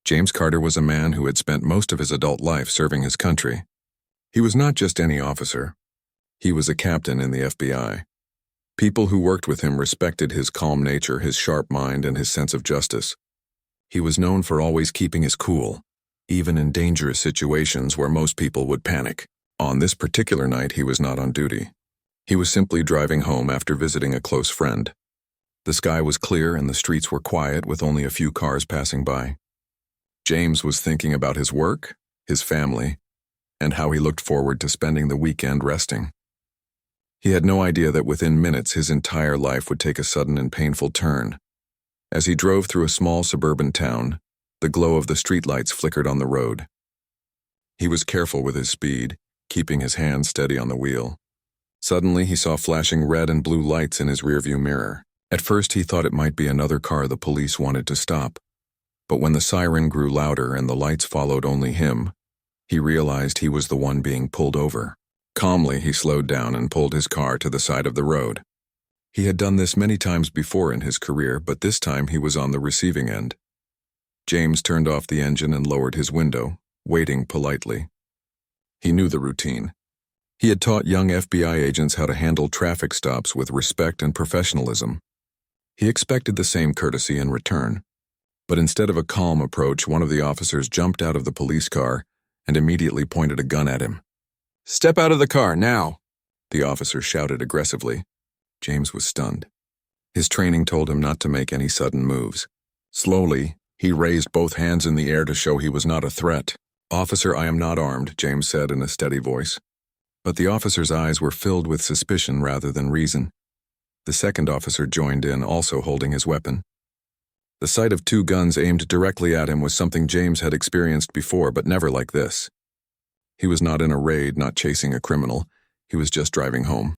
James Carter was a man who had spent most of his adult life serving his country. He was not just any officer. He was a captain in the FBI. People who worked with him respected his calm nature, his sharp mind, and his sense of justice. He was known for always keeping his cool, even in dangerous situations where most people would panic. On this particular night, he was not on duty. He was simply driving home after visiting a close friend. The sky was clear and the streets were quiet with only a few cars passing by. James was thinking about his work, his family, and how he looked forward to spending the weekend resting. He had no idea that within minutes his entire life would take a sudden and painful turn. As he drove through a small suburban town, the glow of the streetlights flickered on the road. He was careful with his speed, keeping his hands steady on the wheel. Suddenly, he saw flashing red and blue lights in his rearview mirror. At first, he thought it might be another car the police wanted to stop. But when the siren grew louder and the lights followed only him, he realized he was the one being pulled over. Calmly, he slowed down and pulled his car to the side of the road. He had done this many times before in his career, but this time he was on the receiving end. James turned off the engine and lowered his window, waiting politely. He knew the routine. He had taught young FBI agents how to handle traffic stops with respect and professionalism. He expected the same courtesy in return. But instead of a calm approach, one of the officers jumped out of the police car and immediately pointed a gun at him. "Step out of the car, now!" the officer shouted aggressively. James was stunned. His training told him not to make any sudden moves. Slowly, he raised both hands in the air to show he was not a threat. "Officer, I am not armed," James said in a steady voice. But the officer's eyes were filled with suspicion rather than reason. The second officer joined in, also holding his weapon. The sight of two guns aimed directly at him was something James had experienced before, but never like this. He was not in a raid, not chasing a criminal. He was just driving home.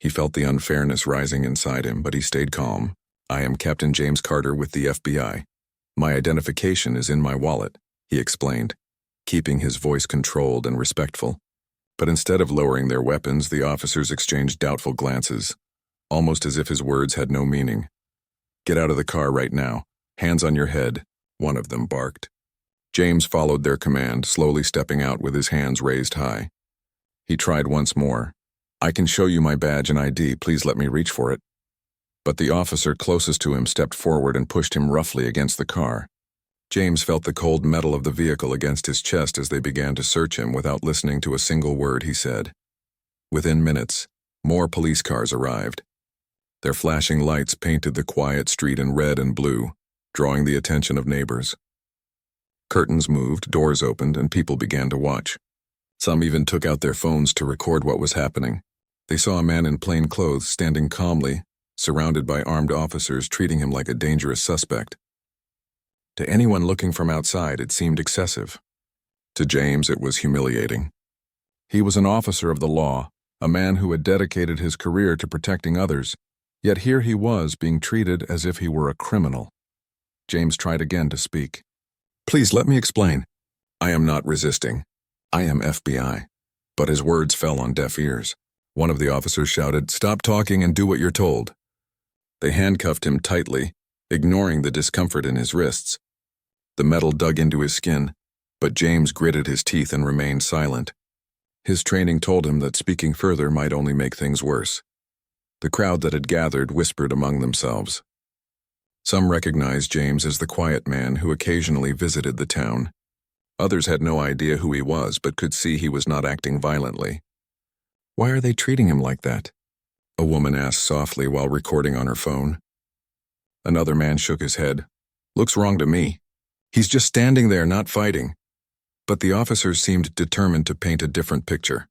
He felt the unfairness rising inside him, but he stayed calm. "I am Captain James Carter with the FBI. My identification is in my wallet," he explained, keeping his voice controlled and respectful. But instead of lowering their weapons, the officers exchanged doubtful glances, almost as if his words had no meaning. "Get out of the car right now. Hands on your head," one of them barked. James followed their command, slowly stepping out with his hands raised high. He tried once more. "I can show you my badge and ID, please let me reach for it." But the officer closest to him stepped forward and pushed him roughly against the car. James felt the cold metal of the vehicle against his chest as they began to search him without listening to a single word he said. Within minutes, more police cars arrived. Their flashing lights painted the quiet street in red and blue, drawing the attention of neighbors. Curtains moved, doors opened, and people began to watch. Some even took out their phones to record what was happening. They saw a man in plain clothes standing calmly, surrounded by armed officers treating him like a dangerous suspect. To anyone looking from outside, it seemed excessive. To James, it was humiliating. He was an officer of the law, a man who had dedicated his career to protecting others, yet here he was being treated as if he were a criminal. James tried again to speak. "Please let me explain. I am not resisting. I am FBI." But his words fell on deaf ears. One of the officers shouted, "Stop talking and do what you're told." They handcuffed him tightly, ignoring the discomfort in his wrists. The metal dug into his skin, but James gritted his teeth and remained silent. His training told him that speaking further might only make things worse. The crowd that had gathered whispered among themselves. Some recognized James as the quiet man who occasionally visited the town. Others had no idea who he was, but could see he was not acting violently. "Why are they treating him like that?" a woman asked softly while recording on her phone. Another man shook his head. "Looks wrong to me. He's just standing there, not fighting." But the officers seemed determined to paint a different picture.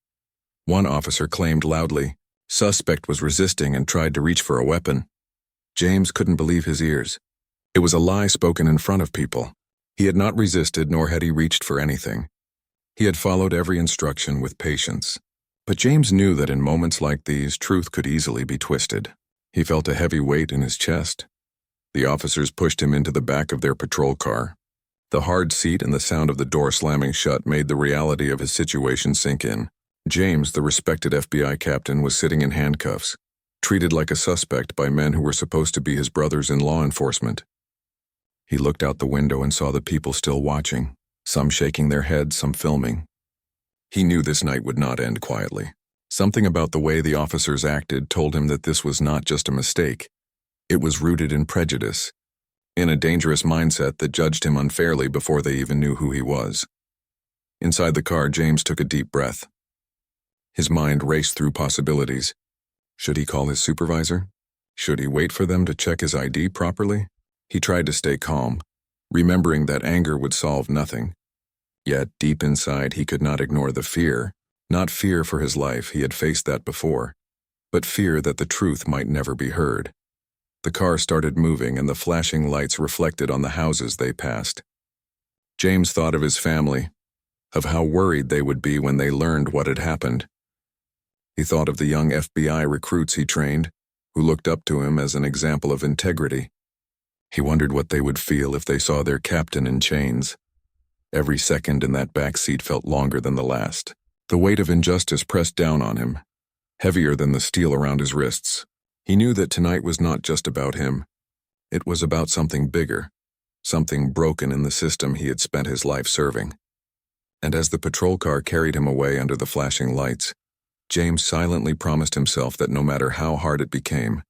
One officer claimed loudly, "Suspect was resisting and tried to reach for a weapon." James couldn't believe his ears. It was a lie spoken in front of people. He had not resisted, nor had he reached for anything. He had followed every instruction with patience. But James knew that in moments like these, truth could easily be twisted. He felt a heavy weight in his chest. The officers pushed him into the back of their patrol car. The hard seat and the sound of the door slamming shut made the reality of his situation sink in. James, the respected FBI captain, was sitting in handcuffs, treated like a suspect by men who were supposed to be his brothers in law enforcement. He looked out the window and saw the people still watching, some shaking their heads, some filming. He knew this night would not end quietly. Something about the way the officers acted told him that this was not just a mistake. It was rooted in prejudice, in a dangerous mindset that judged him unfairly before they even knew who he was. Inside the car, James took a deep breath. His mind raced through possibilities. Should he call his supervisor? Should he wait for them to check his ID properly? He tried to stay calm, remembering that anger would solve nothing. Yet, deep inside, he could not ignore the fear. Not fear for his life, he had faced that before, but fear that the truth might never be heard. The car started moving and the flashing lights reflected on the houses they passed. James thought of his family, of how worried they would be when they learned what had happened. He thought of the young FBI recruits he trained, who looked up to him as an example of integrity. He wondered what they would feel if they saw their captain in chains. Every second in that back seat felt longer than the last. The weight of injustice pressed down on him, heavier than the steel around his wrists. He knew that tonight was not just about him. It was about something bigger, something broken in the system he had spent his life serving. And as the patrol car carried him away under the flashing lights, James silently promised himself that no matter how hard it became,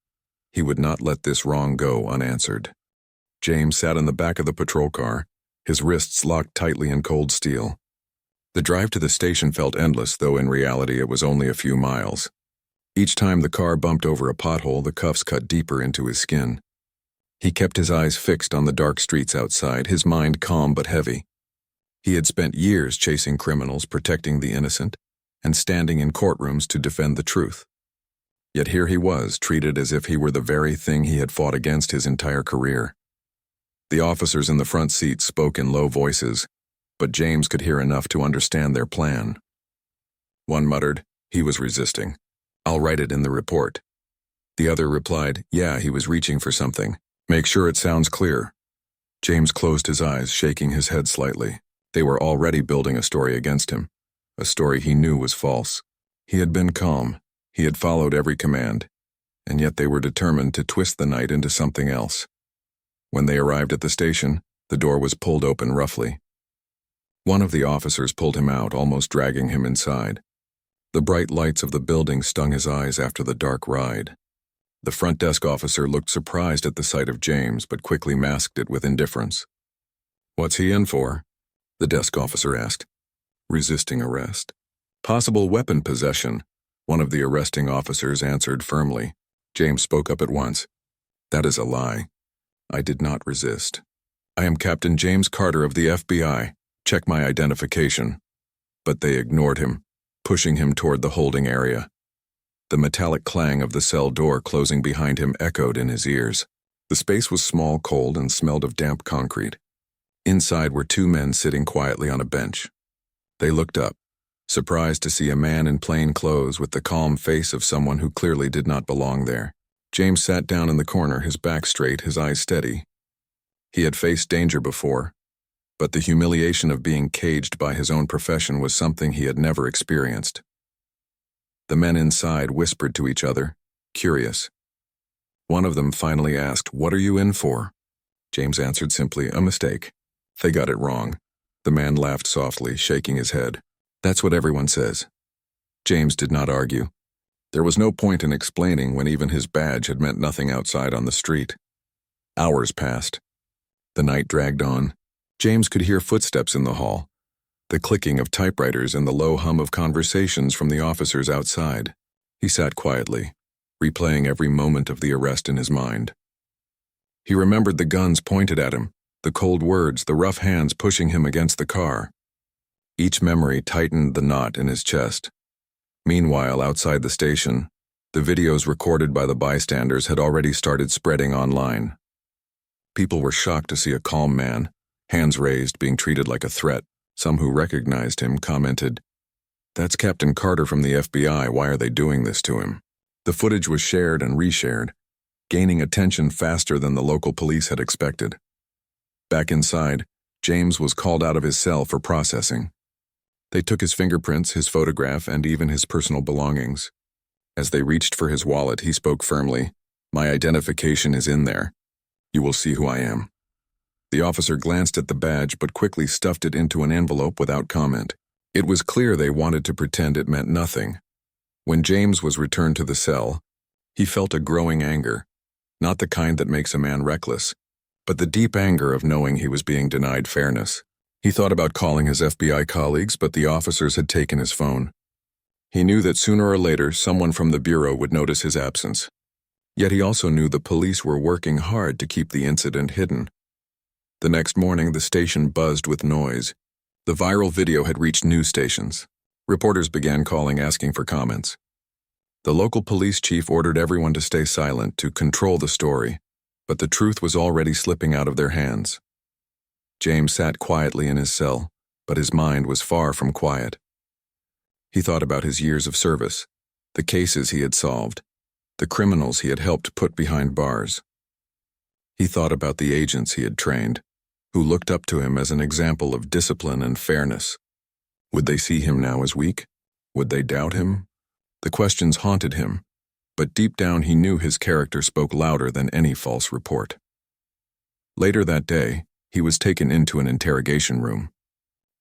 he would not let this wrong go unanswered. James sat in the back of the patrol car, his wrists locked tightly in cold steel. The drive to the station felt endless, though in reality it was only a few miles. Each time the car bumped over a pothole, the cuffs cut deeper into his skin. He kept his eyes fixed on the dark streets outside, his mind calm but heavy. He had spent years chasing criminals, protecting the innocent, and standing in courtrooms to defend the truth. Yet here he was, treated as if he were the very thing he had fought against his entire career. The officers in the front seat spoke in low voices, but James could hear enough to understand their plan. One muttered, "He was resisting. I'll write it in the report." The other replied, "Yeah, he was reaching for something. Make sure it sounds clear." James closed his eyes, shaking his head slightly. They were already building a story against him, a story he knew was false. He had been calm, he had followed every command, and yet they were determined to twist the night into something else. When they arrived at the station, the door was pulled open roughly. One of the officers pulled him out, almost dragging him inside. The bright lights of the building stung his eyes after the dark ride. The front desk officer looked surprised at the sight of James, but quickly masked it with indifference. "What's he in for?" the desk officer asked. "Resisting arrest." "Possible weapon possession," one of the arresting officers answered firmly. James spoke up at once. "That is a lie. I did not resist. I am Captain James Carter of the FBI. Check my identification." But they ignored him, pushing him toward the holding area. The metallic clang of the cell door closing behind him echoed in his ears. The space was small, cold, and smelled of damp concrete. Inside were two men sitting quietly on a bench. They looked up, surprised to see a man in plain clothes with the calm face of someone who clearly did not belong there. James sat down in the corner, his back straight, his eyes steady. He had faced danger before, but the humiliation of being caged by his own profession was something he had never experienced. The men inside whispered to each other, curious. One of them finally asked, "What are you in for?" James answered simply, "A mistake. They got it wrong." The man laughed softly, shaking his head. "That's what everyone says." James did not argue. There was no point in explaining when even his badge had meant nothing outside on the street. Hours passed. The night dragged on. James could hear footsteps in the hall, the clicking of typewriters and the low hum of conversations from the officers outside. He sat quietly, replaying every moment of the arrest in his mind. He remembered the guns pointed at him, the cold words, the rough hands pushing him against the car. Each memory tightened the knot in his chest. Meanwhile, outside the station, the videos recorded by the bystanders had already started spreading online. People were shocked to see a calm man, hands raised, being treated like a threat. Some who recognized him commented, "That's Captain Carter from the FBI, why are they doing this to him?" The footage was shared and reshared, gaining attention faster than the local police had expected. Back inside, James was called out of his cell for processing. They took his fingerprints, his photograph, and even his personal belongings. As they reached for his wallet, he spoke firmly, "My identification is in there. You will see who I am." The officer glanced at the badge but quickly stuffed it into an envelope without comment. It was clear they wanted to pretend it meant nothing. When James was returned to the cell, he felt a growing anger, not the kind that makes a man reckless, but the deep anger of knowing he was being denied fairness. He thought about calling his FBI colleagues, but the officers had taken his phone. He knew that sooner or later someone from the bureau would notice his absence. Yet he also knew the police were working hard to keep the incident hidden. The next morning, the station buzzed with noise. The viral video had reached news stations. Reporters began calling, asking for comments. The local police chief ordered everyone to stay silent to control the story, but the truth was already slipping out of their hands. James sat quietly in his cell, but his mind was far from quiet. He thought about his years of service, the cases he had solved, the criminals he had helped put behind bars. He thought about the agents he had trained, who looked up to him as an example of discipline and fairness. Would they see him now as weak? Would they doubt him? The questions haunted him, but deep down he knew his character spoke louder than any false report. Later that day, he was taken into an interrogation room.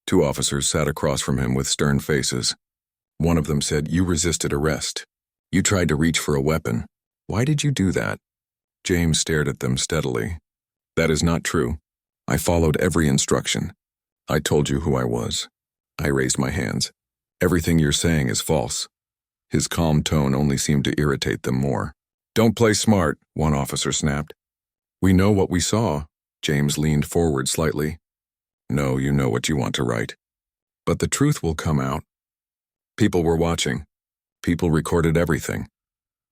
2 officers sat across from him with stern faces. One of them said, "You resisted arrest. You tried to reach for a weapon. Why did you do that?" James stared at them steadily. "That is not true. I followed every instruction. I told you who I was." I raised my hands. "Everything you're saying is false." His calm tone only seemed to irritate them more. "Don't play smart," one officer snapped. "We know what we saw." James leaned forward slightly. "No, you know what you want to write. But the truth will come out. People were watching. People recorded everything."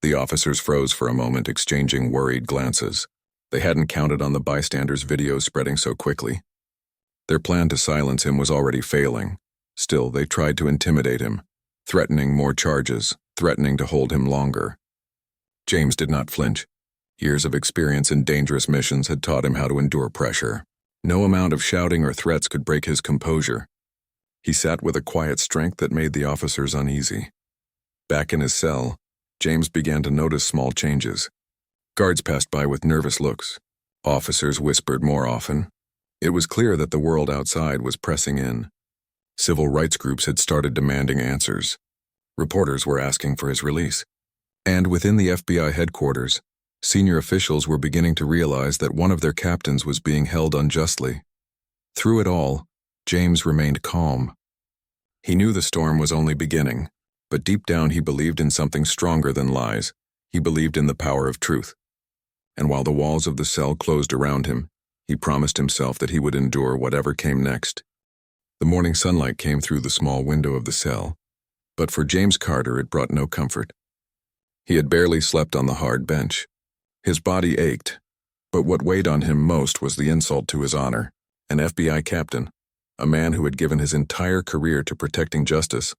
The officers froze for a moment, exchanging worried glances. They hadn't counted on the bystanders' videos spreading so quickly. Their plan to silence him was already failing. Still, they tried to intimidate him, threatening more charges, threatening to hold him longer. James did not flinch. Years of experience in dangerous missions had taught him how to endure pressure. No amount of shouting or threats could break his composure. He sat with a quiet strength that made the officers uneasy. Back in his cell, James began to notice small changes. Guards passed by with nervous looks. Officers whispered more often. It was clear that the world outside was pressing in. Civil rights groups had started demanding answers. Reporters were asking for his release. And within the FBI headquarters, senior officials were beginning to realize that one of their captains was being held unjustly. Through it all, James remained calm. He knew the storm was only beginning, but deep down he believed in something stronger than lies. He believed in the power of truth. And while the walls of the cell closed around him, he promised himself that he would endure whatever came next. The morning sunlight came through the small window of the cell, but for James Carter it brought no comfort. He had barely slept on the hard bench. His body ached, but what weighed on him most was the insult to his honor. An FBI captain, a man who had given his entire career to protecting justice,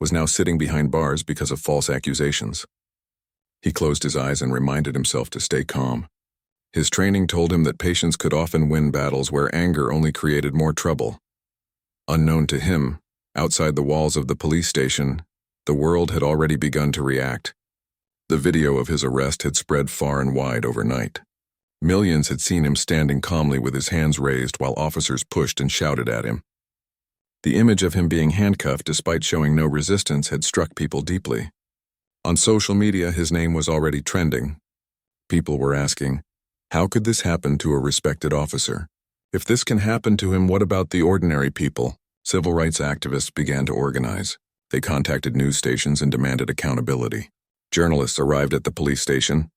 was now sitting behind bars because of false accusations. He closed his eyes and reminded himself to stay calm. His training told him that patience could often win battles where anger only created more trouble. Unknown to him, outside the walls of the police station, the world had already begun to react. The video of his arrest had spread far and wide overnight. Millions had seen him standing calmly with his hands raised while officers pushed and shouted at him. The image of him being handcuffed despite showing no resistance had struck people deeply. On social media, his name was already trending. People were asking, how could this happen to a respected officer? If this can happen to him, what about the ordinary people? Civil rights activists began to organize. They contacted news stations and demanded accountability. Journalists arrived at the police station,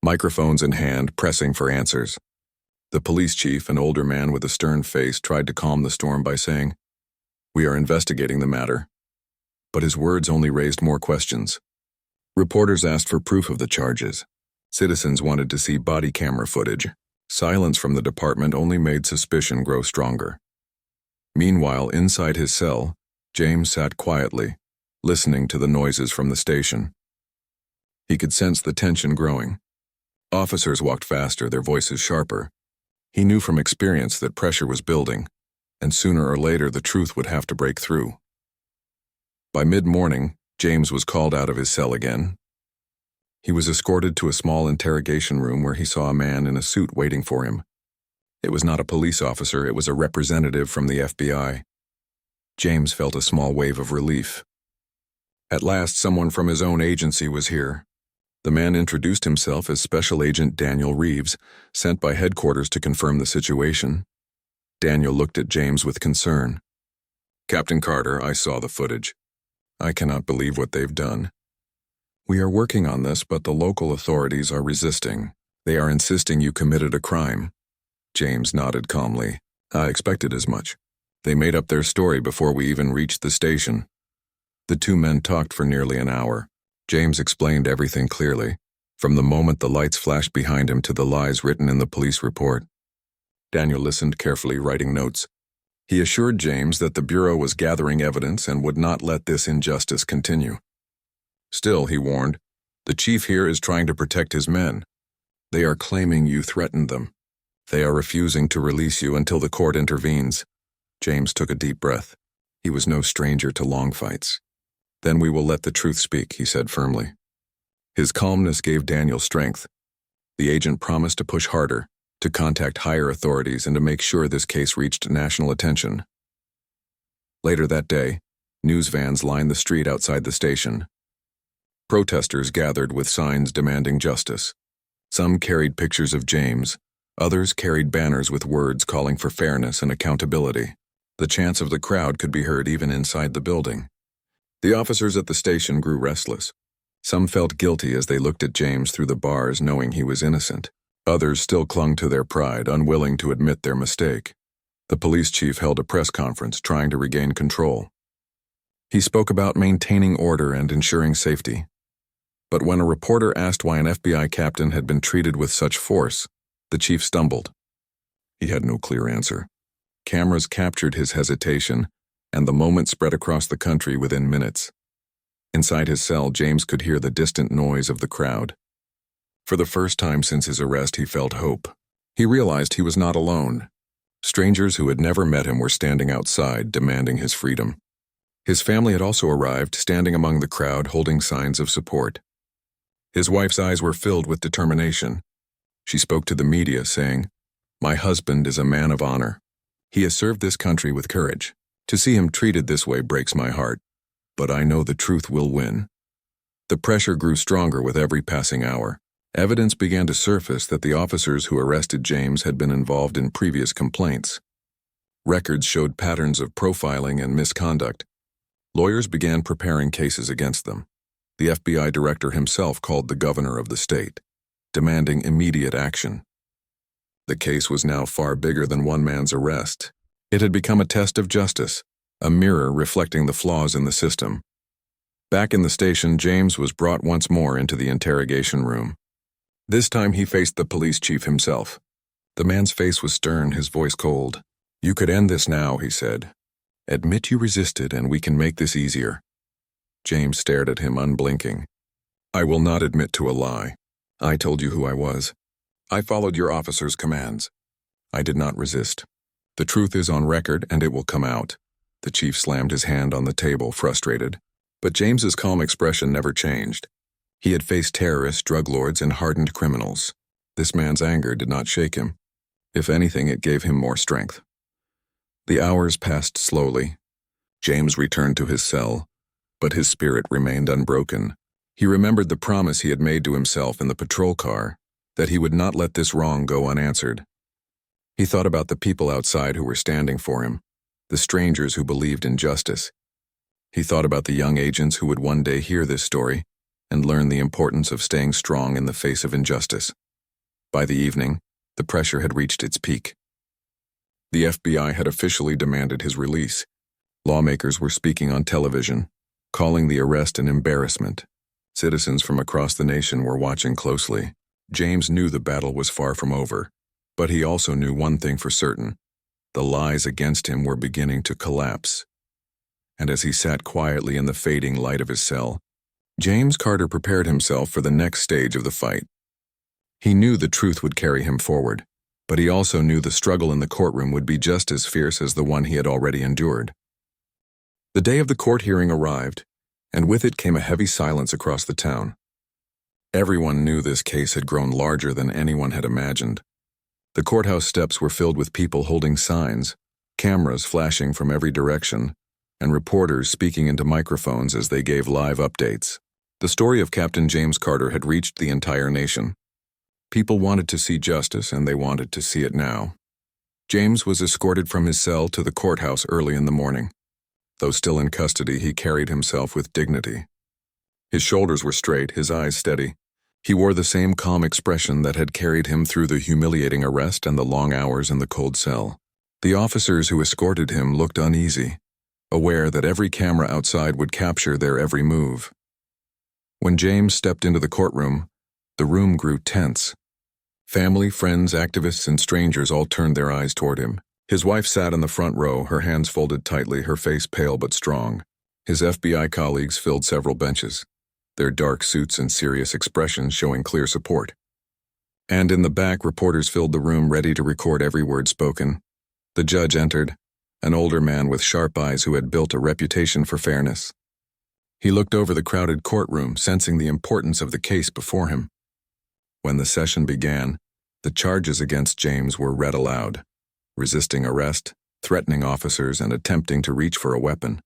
microphones in hand, pressing for answers. The police chief, an older man with a stern face, tried to calm the storm by saying, "We are investigating the matter." But his words only raised more questions. Reporters asked for proof of the charges. Citizens wanted to see body camera footage. Silence from the department only made suspicion grow stronger. Meanwhile, inside his cell, James sat quietly, listening to the noises from the station. He could sense the tension growing. Officers walked faster, their voices sharper. He knew from experience that pressure was building, and sooner or later the truth would have to break through. By mid-morning, James was called out of his cell again. He was escorted to a small interrogation room where he saw a man in a suit waiting for him. It was not a police officer, it was a representative from the FBI. James felt a small wave of relief. At last, someone from his own agency was here. The man introduced himself as Special Agent Daniel Reeves, sent by headquarters to confirm the situation. Daniel looked at James with concern. "Captain Carter, I saw the footage. I cannot believe what they've done. We are working on this, but the local authorities are resisting. They are insisting you committed a crime." James nodded calmly. "I expected as much. They made up their story before we even reached the station." The two men talked for nearly an hour. James explained everything clearly, from the moment the lights flashed behind him to the lies written in the police report. Daniel listened carefully, writing notes. He assured James that the Bureau was gathering evidence and would not let this injustice continue. "Still," he warned, "the chief here is trying to protect his men. They are claiming you threatened them. They are refusing to release you until the court intervenes." James took a deep breath. He was no stranger to long fights. "Then we will let the truth speak," he said firmly. His calmness gave Daniel strength. The agent promised to push harder, to contact higher authorities and to make sure this case reached national attention. Later that day, news vans lined the street outside the station. Protesters gathered with signs demanding justice. Some carried pictures of James, others carried banners with words calling for fairness and accountability. The chants of the crowd could be heard even inside the building. The officers at the station grew restless. Some felt guilty as they looked at James through the bars, knowing he was innocent. Others still clung to their pride, unwilling to admit their mistake. The police chief held a press conference, trying to regain control. He spoke about maintaining order and ensuring safety. But when a reporter asked why an FBI captain had been treated with such force, the chief stumbled. He had no clear answer. Cameras captured his hesitation, and the moment spread across the country within minutes. Inside his cell, James could hear the distant noise of the crowd. For the first time since his arrest, he felt hope. He realized he was not alone. Strangers who had never met him were standing outside, demanding his freedom. His family had also arrived, standing among the crowd, holding signs of support. His wife's eyes were filled with determination. She spoke to the media, saying, "My husband is a man of honor. He has served this country with courage. To see him treated this way breaks my heart, but I know the truth will win." The pressure grew stronger with every passing hour. Evidence began to surface that the officers who arrested James had been involved in previous complaints. Records showed patterns of profiling and misconduct. Lawyers began preparing cases against them. The FBI director himself called the governor of the state, demanding immediate action. The case was now far bigger than one man's arrest. It had become a test of justice, a mirror reflecting the flaws in the system. Back in the station, James was brought once more into the interrogation room. This time he faced the police chief himself. The man's face was stern, his voice cold. "You could end this now," he said. "Admit you resisted and we can make this easier." James stared at him, unblinking. "I will not admit to a lie. I told you who I was. I followed your officer's commands. I did not resist. The truth is on record and it will come out." The chief slammed his hand on the table, frustrated. But James's calm expression never changed. He had faced terrorists, drug lords, and hardened criminals. This man's anger did not shake him. If anything, it gave him more strength. The hours passed slowly. James returned to his cell, but his spirit remained unbroken. He remembered the promise he had made to himself in the patrol car, that he would not let this wrong go unanswered. He thought about the people outside who were standing for him, the strangers who believed in justice. He thought about the young agents who would one day hear this story and learn the importance of staying strong in the face of injustice. By the evening, the pressure had reached its peak. The FBI had officially demanded his release. Lawmakers were speaking on television, calling the arrest an embarrassment. Citizens from across the nation were watching closely. James knew the battle was far from over, but he also knew one thing for certain: the lies against him were beginning to collapse. And as he sat quietly in the fading light of his cell, James Carter prepared himself for the next stage of the fight. He knew the truth would carry him forward, but he also knew the struggle in the courtroom would be just as fierce as the one he had already endured. The day of the court hearing arrived, and with it came a heavy silence across the town. Everyone knew this case had grown larger than anyone had imagined. The courthouse steps were filled with people holding signs, cameras flashing from every direction, and reporters speaking into microphones as they gave live updates. The story of Captain James Carter had reached the entire nation. People wanted to see justice, and they wanted to see it now. James was escorted from his cell to the courthouse early in the morning. Though still in custody, he carried himself with dignity. His shoulders were straight, his eyes steady. He wore the same calm expression that had carried him through the humiliating arrest and the long hours in the cold cell. The officers who escorted him looked uneasy, aware that every camera outside would capture their every move. When James stepped into the courtroom, the room grew tense. Family, friends, activists, and strangers all turned their eyes toward him. His wife sat in the front row, her hands folded tightly, her face pale but strong. His FBI colleagues filled several benches, their dark suits and serious expressions showing clear support. And in the back, reporters filled the room, ready to record every word spoken. The judge entered, an older man with sharp eyes who had built a reputation for fairness. He looked over the crowded courtroom, sensing the importance of the case before him. When the session began, the charges against James were read aloud: resisting arrest, threatening officers, and attempting to reach for a weapon.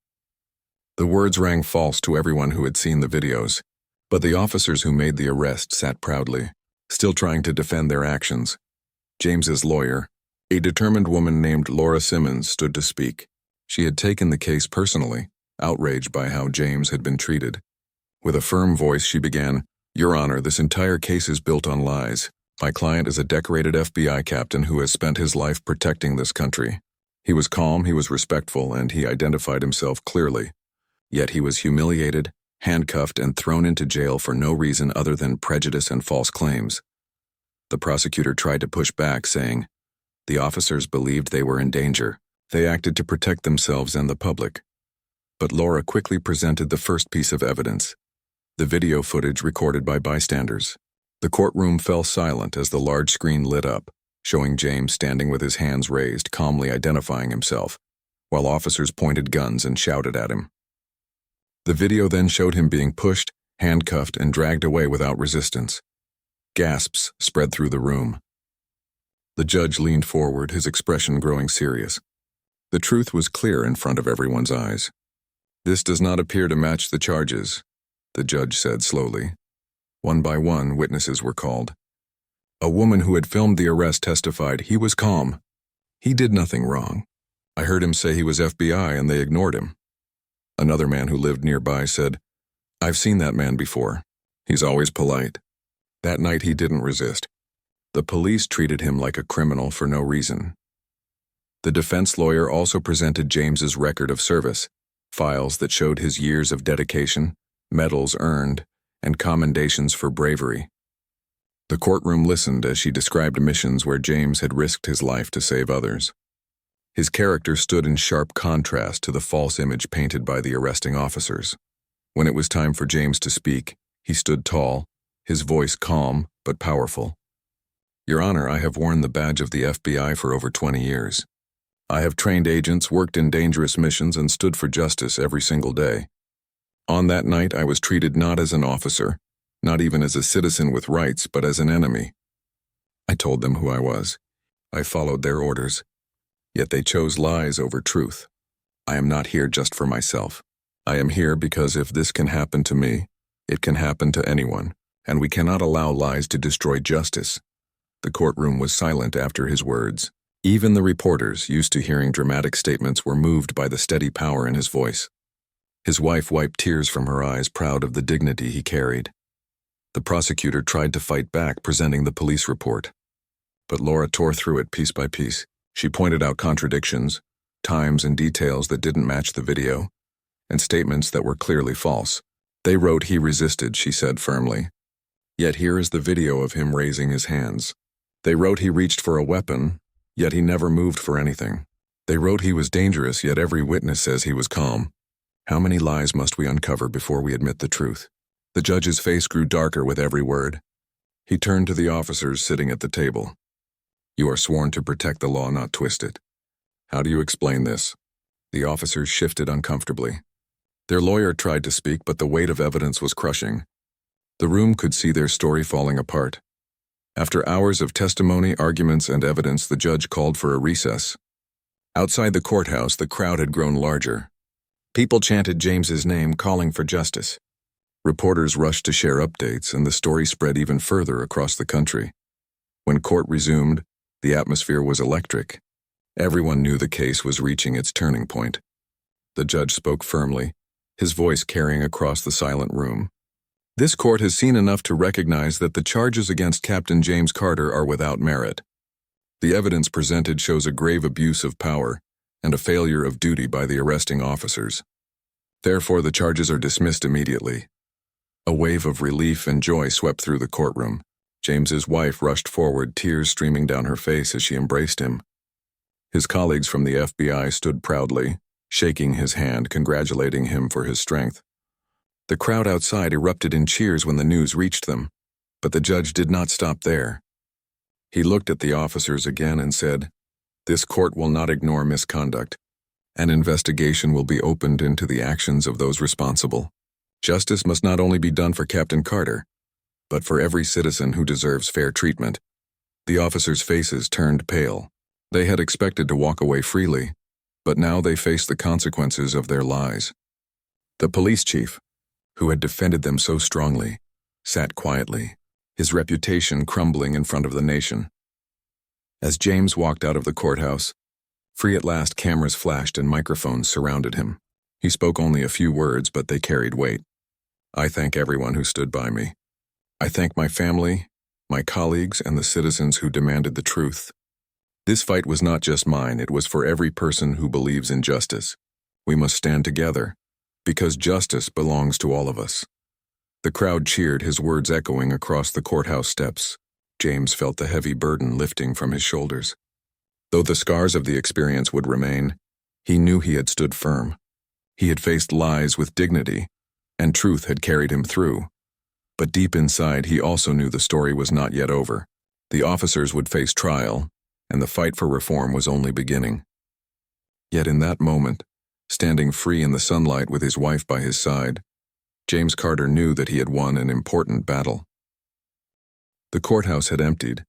The words rang false to everyone who had seen the videos, but the officers who made the arrest sat proudly, still trying to defend their actions. James's lawyer, a determined woman named Laura Simmons, stood to speak. She had taken the case personally, outraged by how James had been treated. With a firm voice, she began, "Your Honor, this entire case is built on lies. My client is a decorated FBI captain who has spent his life protecting this country. He was calm, he was respectful, and he identified himself clearly. Yet he was humiliated, handcuffed, and thrown into jail for no reason other than prejudice and false claims." The prosecutor tried to push back, saying, "The officers believed they were in danger. They acted to protect themselves and the public." But Laura quickly presented the first piece of evidence: the video footage recorded by bystanders. The courtroom fell silent as the large screen lit up, showing James standing with his hands raised, calmly identifying himself, while officers pointed guns and shouted at him. The video then showed him being pushed, handcuffed, and dragged away without resistance. Gasps spread through the room. The judge leaned forward, his expression growing serious. The truth was clear in front of everyone's eyes. "This does not appear to match the charges," the judge said slowly. One by one, witnesses were called. A woman who had filmed the arrest testified, "He was calm. He did nothing wrong. I heard him say he was FBI and they ignored him." Another man who lived nearby said, "I've seen that man before. He's always polite. That night he didn't resist. The police treated him like a criminal for no reason." The defense lawyer also presented James's record of service, files that showed his years of dedication, medals earned, and commendations for bravery. The courtroom listened as she described missions where James had risked his life to save others. His character stood in sharp contrast to the false image painted by the arresting officers. When it was time for James to speak, he stood tall, his voice calm but powerful. "Your Honor, I have worn the badge of the FBI for over 20 years. I have trained agents, worked in dangerous missions, and stood for justice every single day. On that night, I was treated not as an officer, not even as a citizen with rights, but as an enemy. I told them who I was. I followed their orders. Yet they chose lies over truth. I am not here just for myself. I am here because if this can happen to me, it can happen to anyone, and we cannot allow lies to destroy justice." The courtroom was silent after his words. Even the reporters, used to hearing dramatic statements, were moved by the steady power in his voice. His wife wiped tears from her eyes, proud of the dignity he carried. The prosecutor tried to fight back, presenting the police report. But Laura tore through it piece by piece. She pointed out contradictions, times and details that didn't match the video, and statements that were clearly false. "They wrote he resisted," she said firmly. "Yet here is the video of him raising his hands. They wrote he reached for a weapon, yet he never moved for anything. They wrote he was dangerous, yet every witness says he was calm. How many lies must we uncover before we admit the truth?" The judge's face grew darker with every word. He turned to the officers sitting at the table. "You are sworn to protect the law, not twist it. How do you explain this?" The officers shifted uncomfortably. Their lawyer tried to speak, but the weight of evidence was crushing. The room could see their story falling apart. After hours of testimony, arguments, and evidence, the judge called for a recess. Outside the courthouse, the crowd had grown larger. People chanted James's name, calling for justice. Reporters rushed to share updates, and the story spread even further across the country. When court resumed, the atmosphere was electric. Everyone knew the case was reaching its turning point. The judge spoke firmly, his voice carrying across the silent room. This court has seen enough to recognize that the charges against Captain James Carter are without merit. The evidence presented shows a grave abuse of power and a failure of duty by the arresting officers. Therefore, the charges are dismissed immediately. A wave of relief and joy swept through the courtroom. James's wife rushed forward, tears streaming down her face as she embraced him. His colleagues from the FBI stood proudly, shaking his hand, congratulating him for his strength. The crowd outside erupted in cheers when the news reached them, but the judge did not stop there. He looked at the officers again and said, "This court will not ignore misconduct. An investigation will be opened into the actions of those responsible. Justice must not only be done for Captain Carter, but for every citizen who deserves fair treatment." The officers' faces turned pale. They had expected to walk away freely, but now they faced the consequences of their lies. The police chief, who had defended them so strongly, sat quietly, his reputation crumbling in front of the nation. As James walked out of the courthouse, free at last, cameras flashed and microphones surrounded him. He spoke only a few words, but they carried weight. "I thank everyone who stood by me. I thank my family, my colleagues, and the citizens who demanded the truth. This fight was not just mine, it was for every person who believes in justice. We must stand together, because justice belongs to all of us." The crowd cheered, his words echoing across the courthouse steps. James felt the heavy burden lifting from his shoulders. Though the scars of the experience would remain, he knew he had stood firm. He had faced lies with dignity, and truth had carried him through. But deep inside, he also knew the story was not yet over. The officers would face trial, and the fight for reform was only beginning. Yet in that moment, standing free in the sunlight with his wife by his side, James Carter knew that he had won an important battle. The courthouse had emptied,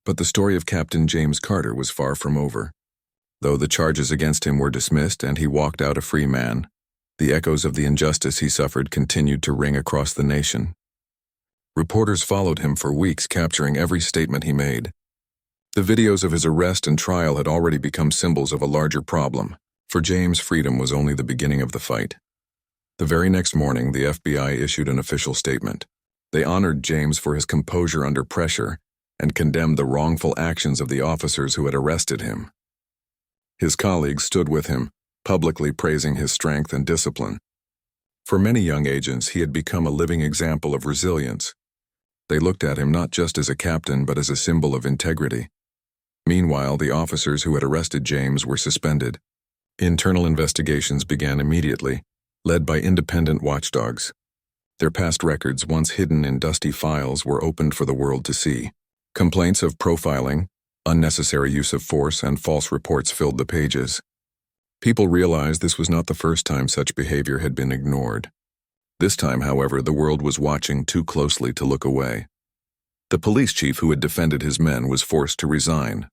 but the story of Captain James Carter was far from over. Though the charges against him were dismissed and he walked out a free man, the echoes of the injustice he suffered continued to ring across the nation. Reporters followed him for weeks, capturing every statement he made. The videos of his arrest and trial had already become symbols of a larger problem. For James, freedom was only the beginning of the fight. The very next morning, the FBI issued an official statement. They honored James for his composure under pressure and condemned the wrongful actions of the officers who had arrested him. His colleagues stood with him, publicly praising his strength and discipline. For many young agents, he had become a living example of resilience. They looked at him not just as a captain, but as a symbol of integrity. Meanwhile, the officers who had arrested James were suspended. Internal investigations began immediately, led by independent watchdogs. Their past records, once hidden in dusty files, were opened for the world to see. Complaints of profiling, unnecessary use of force, and false reports filled the pages. People realized this was not the first time such behavior had been ignored. This time, however, the world was watching too closely to look away. The police chief who had defended his men was forced to resign.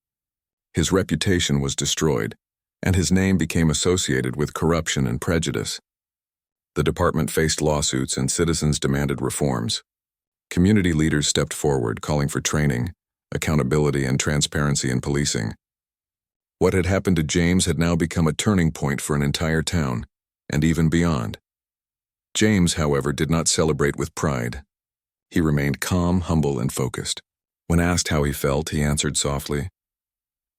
His reputation was destroyed, and his name became associated with corruption and prejudice. The department faced lawsuits and citizens demanded reforms. Community leaders stepped forward, calling for training, accountability, and transparency in policing. What had happened to James had now become a turning point for an entire town, and even beyond. James, however, did not celebrate with pride. He remained calm, humble, and focused. When asked how he felt, he answered softly,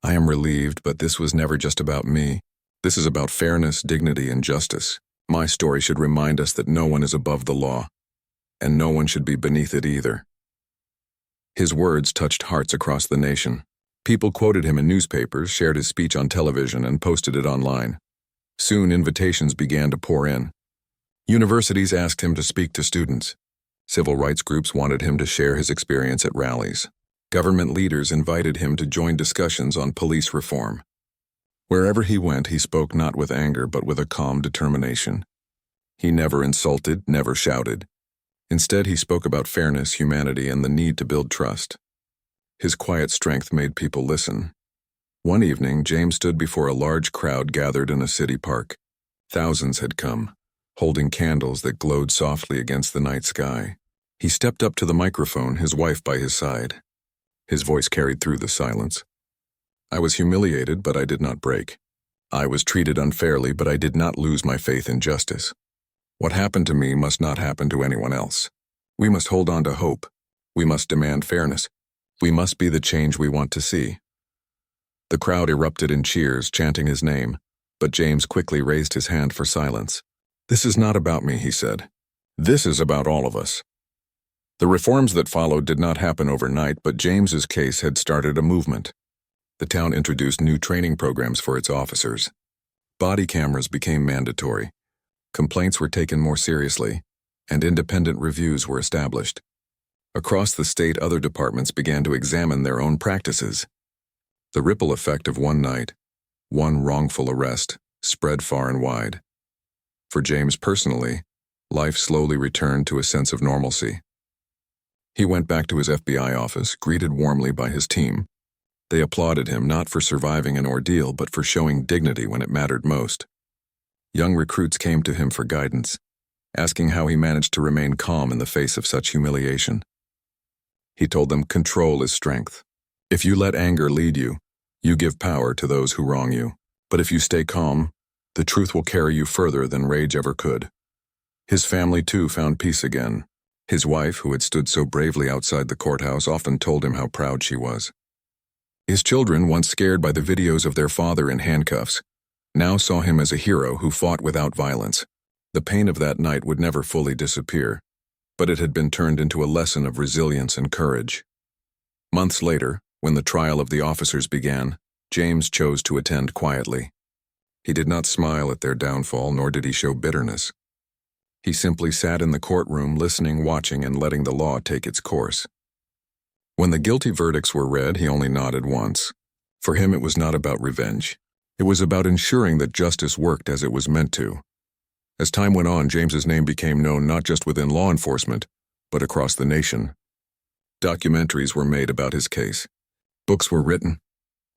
"I am relieved, but this was never just about me. This is about fairness, dignity, and justice. My story should remind us that no one is above the law, and no one should be beneath it either." His words touched hearts across the nation. People quoted him in newspapers, shared his speech on television, and posted it online. Soon, invitations began to pour in. Universities asked him to speak to students. Civil rights groups wanted him to share his experience at rallies. Government leaders invited him to join discussions on police reform. Wherever he went, he spoke not with anger, but with a calm determination. He never insulted, never shouted. Instead, he spoke about fairness, humanity, and the need to build trust. His quiet strength made people listen. One evening, James stood before a large crowd gathered in a city park. Thousands had come, holding candles that glowed softly against the night sky. He stepped up to the microphone, his wife by his side. His voice carried through the silence. I was humiliated, but I did not break. I was treated unfairly, but I did not lose my faith in justice. What happened to me must not happen to anyone else. We must hold on to hope. We must demand fairness. We must be the change we want to see. The crowd erupted in cheers, chanting his name, but James quickly raised his hand for silence. This is not about me, he said. This is about all of us. The reforms that followed did not happen overnight, but James's case had started a movement. The town introduced new training programs for its officers. Body cameras became mandatory. Complaints were taken more seriously, and independent reviews were established. Across the state, other departments began to examine their own practices. The ripple effect of one night, one wrongful arrest, spread far and wide. For James personally, life slowly returned to a sense of normalcy. He went back to his FBI office, greeted warmly by his team. They applauded him not for surviving an ordeal, but for showing dignity when it mattered most. Young recruits came to him for guidance, asking how he managed to remain calm in the face of such humiliation. He told them, control is strength. If you let anger lead you, you give power to those who wrong you. But if you stay calm, the truth will carry you further than rage ever could. His family, too, found peace again. His wife, who had stood so bravely outside the courthouse, often told him how proud she was. His children, once scared by the videos of their father in handcuffs, now saw him as a hero who fought without violence. The pain of that night would never fully disappear, but it had been turned into a lesson of resilience and courage. Months later, when the trial of the officers began, James chose to attend quietly. He did not smile at their downfall, nor did he show bitterness. He simply sat in the courtroom, listening, watching, and letting the law take its course. When the guilty verdicts were read, he only nodded once. For him, it was not about revenge. It was about ensuring that justice worked as it was meant to. As time went on, James's name became known not just within law enforcement, but across the nation. Documentaries were made about his case. Books were written.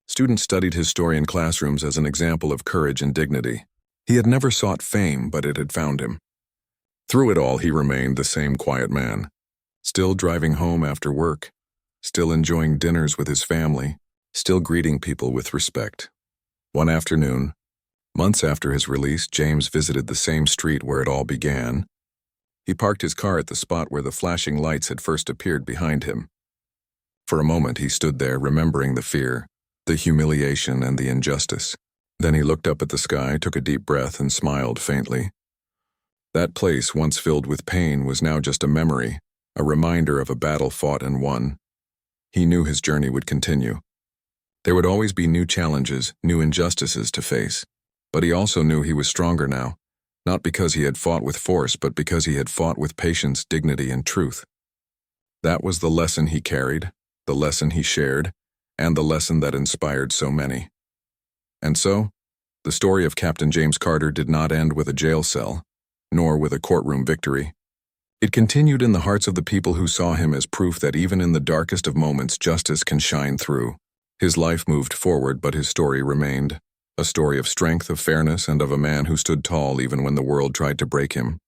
Students studied his story in classrooms as an example of courage and dignity. He had never sought fame, but it had found him. Through it all, he remained the same quiet man, still driving home after work, still enjoying dinners with his family, still greeting people with respect. One afternoon, months after his release, James visited the same street where it all began. He parked his car at the spot where the flashing lights had first appeared behind him. For a moment, he stood there, remembering the fear, the humiliation, and the injustice. Then he looked up at the sky, took a deep breath, and smiled faintly. That place, once filled with pain, was now just a memory, a reminder of a battle fought and won. He knew his journey would continue. There would always be new challenges, new injustices to face. But he also knew he was stronger now, not because he had fought with force, but because he had fought with patience, dignity, and truth. That was the lesson he carried, the lesson he shared, and the lesson that inspired so many. And so, the story of Captain James Carter did not end with a jail cell, nor with a courtroom victory. It continued in the hearts of the people who saw him as proof that even in the darkest of moments, justice can shine through. His life moved forward, but his story remained. A story of strength, of fairness, and of a man who stood tall even when the world tried to break him.